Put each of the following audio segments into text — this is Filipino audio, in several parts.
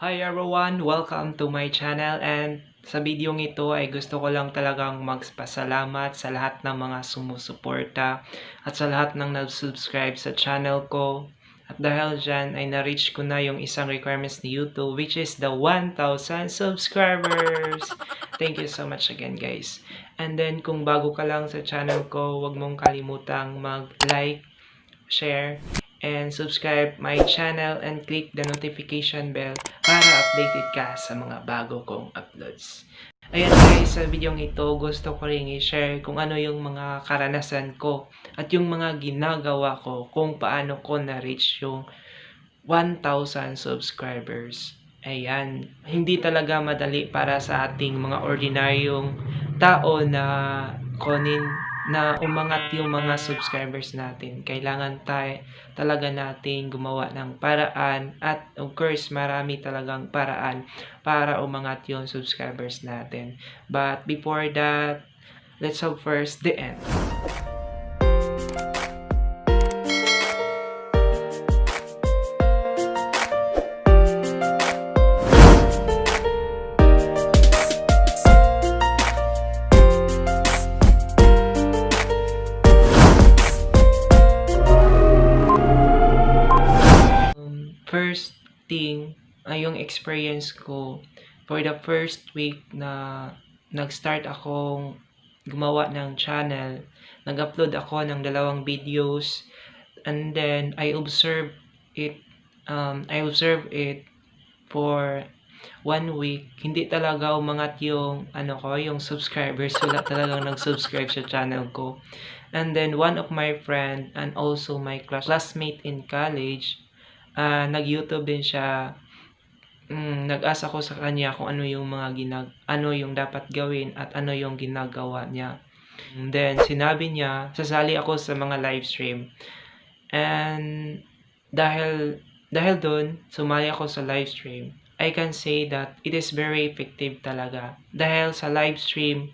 Hi everyone! Welcome to my channel and sa video ito ay gusto ko lang talagang magpasalamat sa lahat ng mga sumusuporta at sa lahat ng nag-subscribe sa channel ko. At dahil dyan ay na-reach ko na yung isang requirements ni YouTube which is the 1,000 subscribers! Thank you so much again guys. And then kung bago ka lang sa channel ko, huwag mong kalimutang mag-like, share, and subscribe my channel and click the notification bell para updated ka sa mga bago kong uploads. Ayan guys, sa video ito gusto ko rin i-share kung ano yung mga karanasan ko at yung mga ginagawa ko kung paano ko na-reach yung 1,000 subscribers. Ayan, hindi talaga madali para sa ating mga ordinaryong tao na kunin na umangat yung mga subscribers natin. Kailangan talaga natin gumawa ng paraan at of course marami talagang paraan para umangat yung subscribers natin. But before that, let's hope first the end. First thing ay yung experience ko for the first week na nag-start akong gumawa ng channel. Nag-upload ako ng 2 videos and then I observed it for 1 week. Hindi talaga umangat yung yung subscribers. Wala talagang nag-subscribe sa channel ko. And then one of my friend and also my classmate in college, nag-YouTube din siya. Nag-ask ako sa kanya kung ano yung ano yung dapat gawin at ano yung ginagawa niya. And then sinabi niya, sasali ako sa mga live stream. And dahil doon, sumali ako sa live stream. I can say that it is very effective talaga. Dahil sa live stream,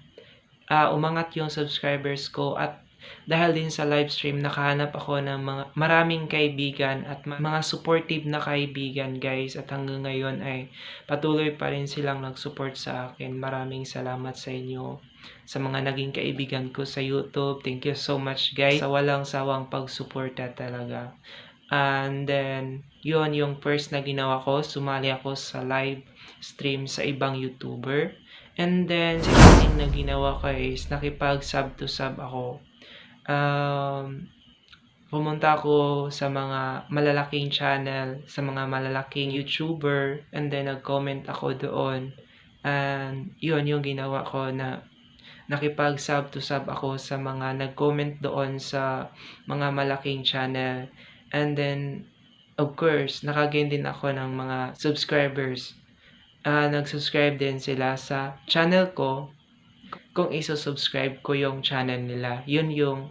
umangat yung subscribers ko at dahil din sa live stream, nakahanap ako ng maraming kaibigan at mga supportive na kaibigan guys. At hanggang ngayon ay patuloy pa rin silang nag-support sa akin. Maraming salamat sa inyo, sa mga naging kaibigan ko sa YouTube. Thank you so much guys sa walang sawang pagsuporta talaga. And then, yun yung first na ginawa ko. Sumali ako sa live stream sa ibang YouTuber. And then, second thing na ginawa ko is nakipag-sub to sub ako. Pumunta ako sa mga malalaking channel, sa mga malalaking YouTuber, and then nag-comment ako doon. And yun yung ginawa ko na nakipag-sub to sub ako sa mga nag-comment doon sa mga malaking channel. And then, of course, nakagain din ako ng mga subscribers. Nag-subscribe din sila sa channel ko kung iso-subscribe ko yung channel nila. Yun yung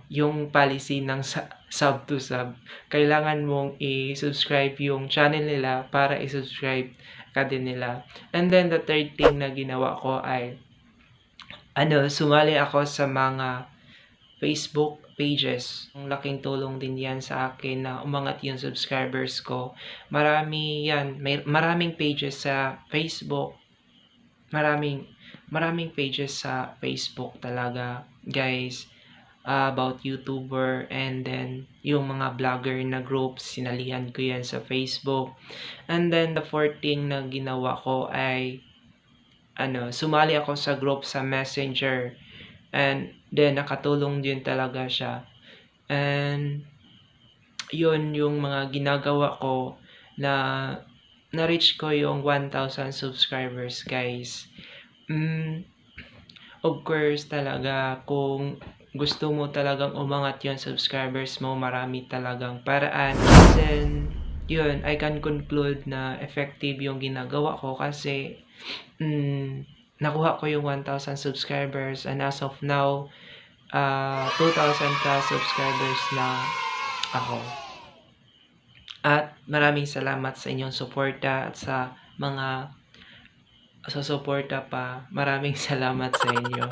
yung policy ng sub to sub. Kailangan mong i-subscribe yung channel nila para i-subscribe ka din nila. And then the third thing na ginawa ko ay sumali ako sa mga Facebook pages. Ang laking tulong din yan sa akin na umangat yung subscribers ko. Marami yan. Maraming pages sa Facebook. Maraming pages sa Facebook talaga, guys, about YouTuber. And then, yung mga vlogger na groups, sinalihan ko yan sa Facebook. And then, the fourth thing na ginawa ko ay sumali ako sa group sa Messenger. And then, nakatulong din talaga siya. And, yun yung mga ginagawa ko na na-reach ko yung 1,000 subscribers, guys. Of course, talaga, kung gusto mo talagang umangat yung subscribers mo, marami talagang paraan. Then, yun, I can conclude na effective yung ginagawa ko kasi nakuha ko yung 1,000 subscribers and as of now, 2,000 ka subscribers na ako. At maraming salamat sa inyong suporta at sa mga susuporta pa. Maraming salamat sa inyo.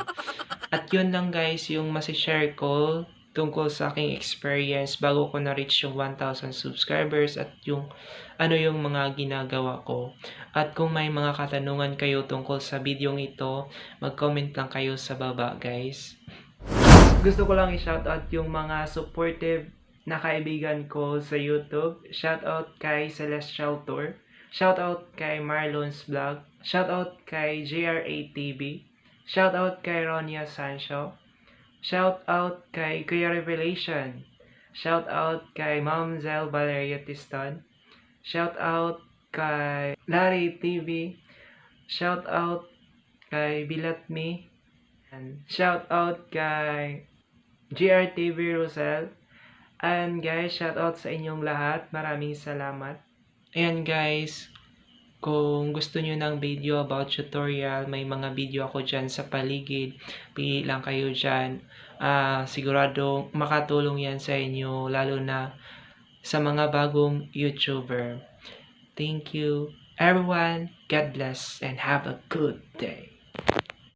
At yun lang guys yung masishare ko tungkol sa aking experience bago ko na-reach yung 1,000 subscribers at yung yung mga ginagawa ko. At kung may mga katanungan kayo tungkol sa video ito, mag-comment lang kayo sa baba, guys. Gusto ko lang i-shoutout yung mga supportive na kaibigan ko sa YouTube. Shoutout kay Celestial Tour. Shoutout kay Marlon's Vlog. Shoutout kay JRA TV. Shoutout kay Ronia Sancho. Shoutout kay Kuya Revelation. Shoutout kay Ma'am Zel Valeria Tiston. Shoutout kay Larry TV. Shoutout kay Bilat Me. And shoutout kay GRTV Rosel. And guys, shoutout sa inyong lahat. Maraming salamat. Ayan guys, kung gusto nyo ng video about tutorial, may mga video ako dyan sa paligid. Pili lang kayo dyan. Sigurado makatulong yan sa inyo, lalo na sa mga bagong YouTuber. Thank you everyone. God bless and have a good day.